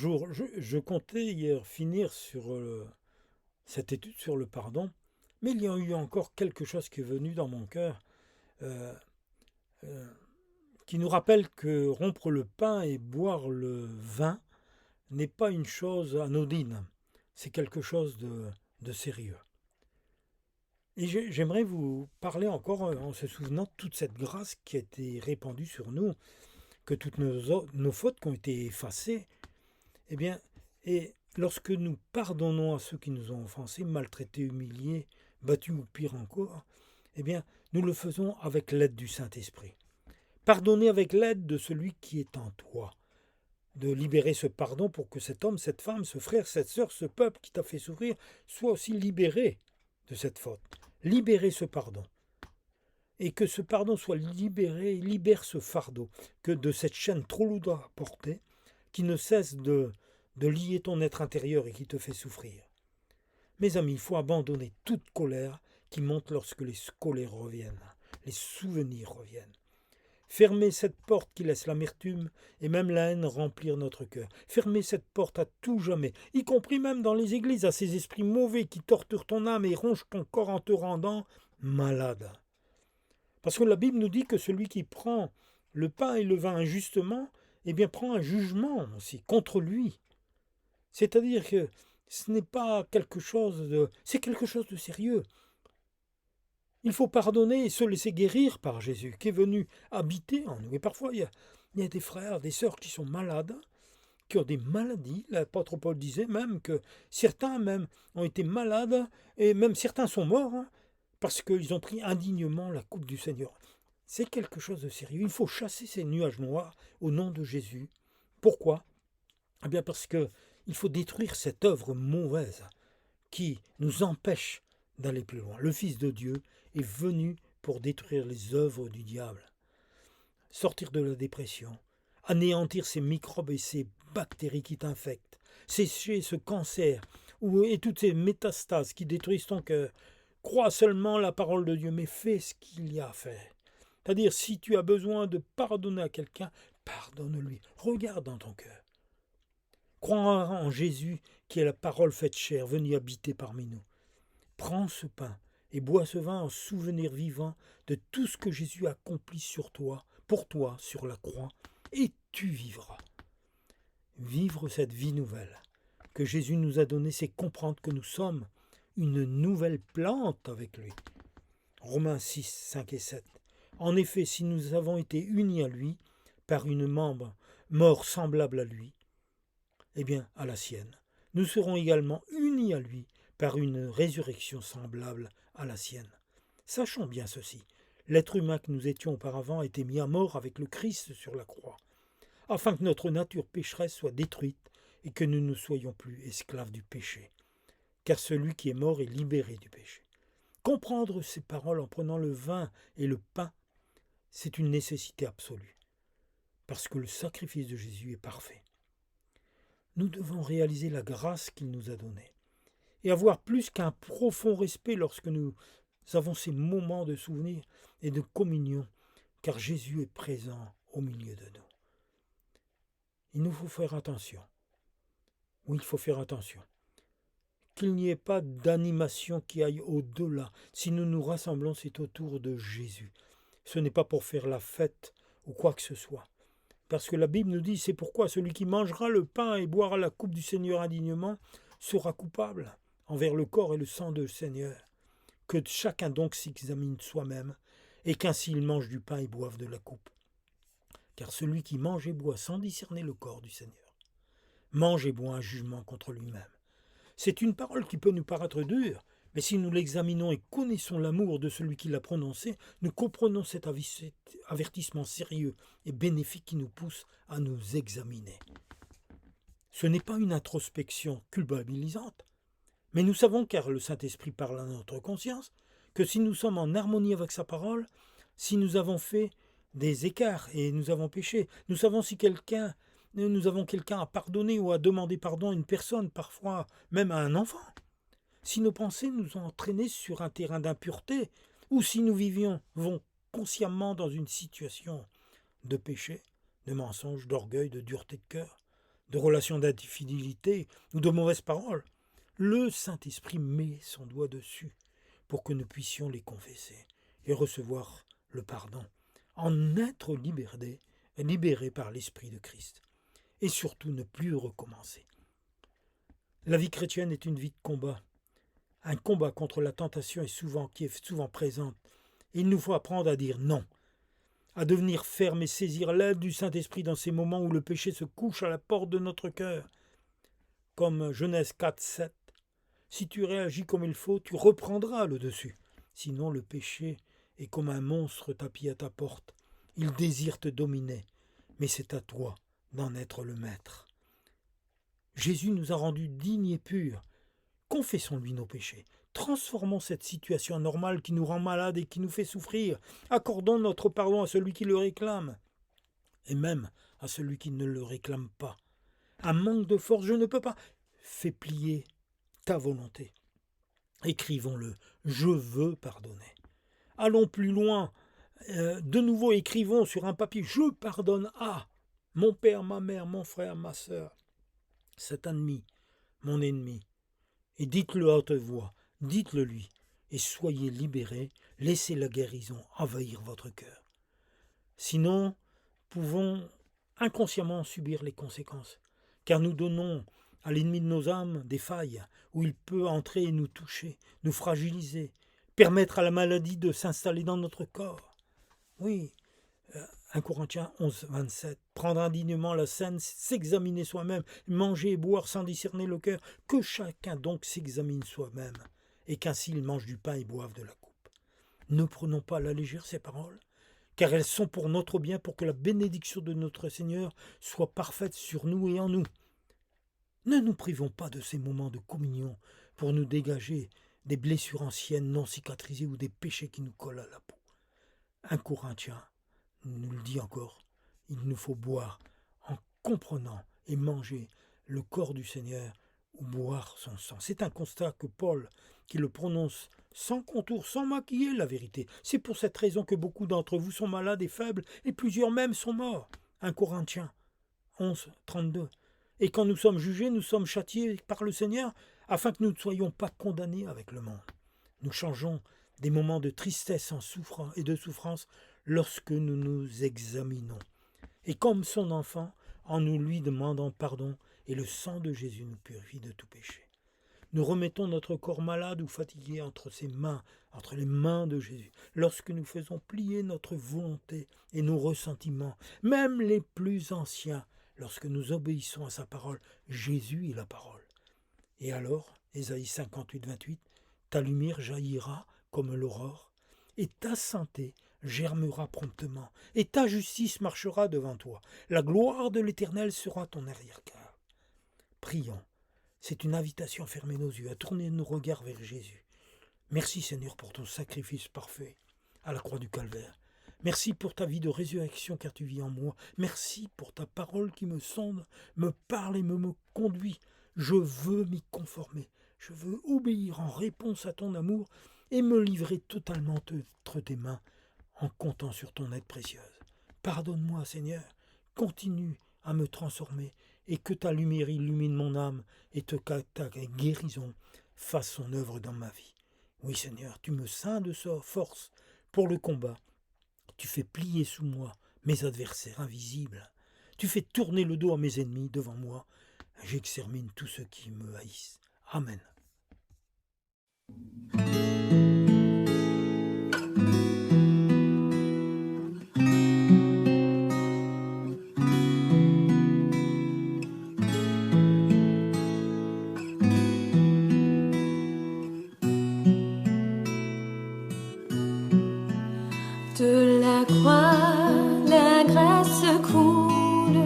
Bonjour, je comptais hier finir sur cette étude sur le pardon, mais il y a eu encore quelque chose qui est venu dans mon cœur, euh, euh, qui nous rappelle que rompre le pain et boire le vin n'est pas une chose anodine, c'est quelque chose de sérieux. Et j'aimerais vous parler encore en se souvenant de toute cette grâce qui a été répandue sur nous, que toutes nos fautes qui ont été effacées. Eh bien, et lorsque nous pardonnons à ceux qui nous ont offensés, maltraités, humiliés, battus ou pire encore, eh bien, nous le faisons avec l'aide du Saint-Esprit. Pardonner avec l'aide de celui qui est en toi. De libérer ce pardon pour que cet homme, cette femme, ce frère, cette sœur, ce peuple qui t'a fait souffrir soit aussi libéré de cette faute. Libérer ce pardon. Et que ce pardon soit libéré, libère ce fardeau, que de cette chaîne trop lourde à porter, qui ne cesse de lier ton être intérieur et qui te fait souffrir. Mes amis, il faut abandonner toute colère qui monte lorsque les colères reviennent, les souvenirs reviennent. Fermer cette porte qui laisse l'amertume et même la haine remplir notre cœur. Fermer cette porte à tout jamais, y compris même dans les églises, à ces esprits mauvais qui torturent ton âme et rongent ton corps en te rendant malade. Parce que la Bible nous dit que celui qui prend le pain et le vin injustement, eh bien prend un jugement aussi contre lui. C'est-à-dire que ce n'est pas quelque chose de... C'est quelque chose de sérieux. Il faut pardonner et se laisser guérir par Jésus, qui est venu habiter en nous. Et parfois, il y a des frères, des sœurs qui sont malades, qui ont des maladies. L'apôtre Paul disait même que certains même ont été malades, et même certains sont morts, parce qu'ils ont pris indignement la coupe du Seigneur. C'est quelque chose de sérieux. Il faut chasser ces nuages noirs au nom de Jésus. Pourquoi ? Eh bien parce que il faut détruire cette œuvre mauvaise qui nous empêche d'aller plus loin. Le Fils de Dieu est venu pour détruire les œuvres du diable, sortir de la dépression, anéantir ces microbes et ces bactéries qui t'infectent, sécher ce cancer et toutes ces métastases qui détruisent ton cœur. Crois seulement la parole de Dieu, mais fais ce qu'il y a à faire. C'est-à-dire, si tu as besoin de pardonner à quelqu'un, pardonne-lui. Regarde dans ton cœur. Crois en Jésus qui est la parole faite chair, venue habiter parmi nous. Prends ce pain et bois ce vin en souvenir vivant de tout ce que Jésus a accompli sur toi, pour toi, sur la croix, et tu vivras. Vivre cette vie nouvelle que Jésus nous a donnée, c'est comprendre que nous sommes une nouvelle plante avec lui. Romains 6, 5 et 7. En effet, si nous avons été unis à lui par une mort semblable à lui, eh bien à la sienne, nous serons également unis à lui par une résurrection semblable à la sienne. Sachons bien ceci, l'être humain que nous étions auparavant a été mis à mort avec le Christ sur la croix, afin que notre nature pécheresse soit détruite et que nous ne soyons plus esclaves du péché. Car celui qui est mort est libéré du péché. Comprendre ces paroles en prenant le vin et le pain, c'est une nécessité absolue, parce que le sacrifice de Jésus est parfait. Nous devons réaliser la grâce qu'il nous a donnée et avoir plus qu'un profond respect lorsque nous avons ces moments de souvenir et de communion, car Jésus est présent au milieu de nous. Il nous faut faire attention. Oui, il faut faire attention. Qu'il n'y ait pas d'animation qui aille au-delà. Si nous nous rassemblons, c'est autour de Jésus. Ce n'est pas pour faire la fête ou quoi que ce soit. Parce que la Bible nous dit, c'est pourquoi celui qui mangera le pain et boira la coupe du Seigneur indignement sera coupable envers le corps et le sang du Seigneur. Que chacun donc s'examine soi-même, et qu'ainsi il mange du pain et boive de la coupe. Car celui qui mange et boit sans discerner le corps du Seigneur, mange et boit un jugement contre lui-même. C'est une parole qui peut nous paraître dure, mais si nous l'examinons et connaissons l'amour de celui qui l'a prononcé, nous comprenons cet avertissement sérieux et bénéfique qui nous pousse à nous examiner. Ce n'est pas une introspection culpabilisante, mais nous savons, car le Saint-Esprit parle à notre conscience, que si nous sommes en harmonie avec sa parole, si nous avons fait des écarts et nous avons péché, nous savons si nous avons quelqu'un à pardonner ou à demander pardon à une personne, parfois même à un enfant. Si nos pensées nous ont entraînés sur un terrain d'impureté, ou si nous vivions consciemment dans une situation de péché, de mensonge, d'orgueil, de dureté de cœur, de relations d'infidélité ou de mauvaises paroles, le Saint-Esprit met son doigt dessus pour que nous puissions les confesser et recevoir le pardon, en être libérés par l'Esprit de Christ, et surtout ne plus recommencer. La vie chrétienne est une vie de combat, un combat contre la tentation qui est souvent présente. Et il nous faut apprendre à dire non, à devenir ferme et saisir l'aide du Saint-Esprit dans ces moments où le péché se couche à la porte de notre cœur. Comme Genèse 4, 7. Si tu réagis comme il faut, tu reprendras le dessus. Sinon, le péché est comme un monstre tapis à ta porte. Il désire te dominer, mais c'est à toi d'en être le maître. Jésus nous a rendus dignes et purs. Confessons-lui nos péchés. Transformons cette situation anormale qui nous rend malades et qui nous fait souffrir. Accordons notre pardon à celui qui le réclame, et même à celui qui ne le réclame pas. Un manque de force, je ne peux pas. Fais plier ta volonté. Écrivons-le. Je veux pardonner. Allons plus loin. De nouveau, écrivons sur un papier. Je pardonne à mon père, ma mère, mon frère, ma sœur, cet ennemi, mon ennemi. Et dites-le à haute voix, dites-le lui, et soyez libérés, laissez la guérison envahir votre cœur. Sinon, pouvons inconsciemment subir les conséquences, car nous donnons à l'ennemi de nos âmes des failles où il peut entrer et nous toucher, nous fragiliser, permettre à la maladie de s'installer dans notre corps. Oui, 1 Corinthiens 11, 27. Prendre indignement la scène, s'examiner soi-même, manger et boire sans discerner le cœur. Que chacun donc s'examine soi-même, et qu'ainsi il mange du pain et boive de la coupe. Ne prenons pas à la légère ces paroles, car elles sont pour notre bien, pour que la bénédiction de notre Seigneur soit parfaite sur nous et en nous. Ne nous privons pas de ces moments de communion pour nous dégager des blessures anciennes non cicatrisées ou des péchés qui nous collent à la peau. 1 Corinthiens nous le dit encore, il nous faut boire en comprenant et manger le corps du Seigneur ou boire son sang. C'est un constat que Paul, qui le prononce sans contour, sans maquiller la vérité. C'est pour cette raison que beaucoup d'entre vous sont malades et faibles, et plusieurs même sont morts. 1 Corinthiens 11, 32. Et quand nous sommes jugés, nous sommes châtiés par le Seigneur, afin que nous ne soyons pas condamnés avec le monde. Nous changeons des moments de tristesse et de souffrance lorsque nous nous examinons. Et comme son enfant, en nous lui demandant pardon, et le sang de Jésus nous purifie de tout péché. Nous remettons notre corps malade ou fatigué entre les mains de Jésus, lorsque nous faisons plier notre volonté et nos ressentiments, même les plus anciens, lorsque nous obéissons à sa parole. Jésus est la parole. Et alors, Ésaïe 58, 28, ta lumière jaillira comme l'aurore, et ta santé germera promptement, et ta justice marchera devant toi. La gloire de l'Éternel sera ton arrière-garde. Prions. C'est une invitation à fermer nos yeux, à tourner nos regards vers Jésus. Merci Seigneur pour ton sacrifice parfait à la croix du Calvaire. Merci pour ta vie de résurrection car tu vis en moi. Merci pour ta parole qui me sonde, me parle et me conduit. Je veux m'y conformer. Je veux obéir en réponse à ton amour et me livrer totalement entre tes mains en comptant sur ton aide précieuse. Pardonne-moi Seigneur, continue à me transformer et que ta lumière illumine mon âme et que ta guérison fasse son œuvre dans ma vie. Oui Seigneur, tu me ceins de force pour le combat. Tu fais plier sous moi mes adversaires invisibles. Tu fais tourner le dos à mes ennemis devant moi. J'extermine tous ceux qui me haïssent. Amen. De la croix, la grâce coule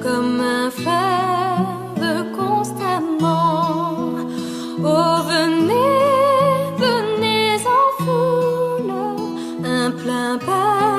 comme un fleuve constamment. Oh, venez, venez en foule, un plein pas.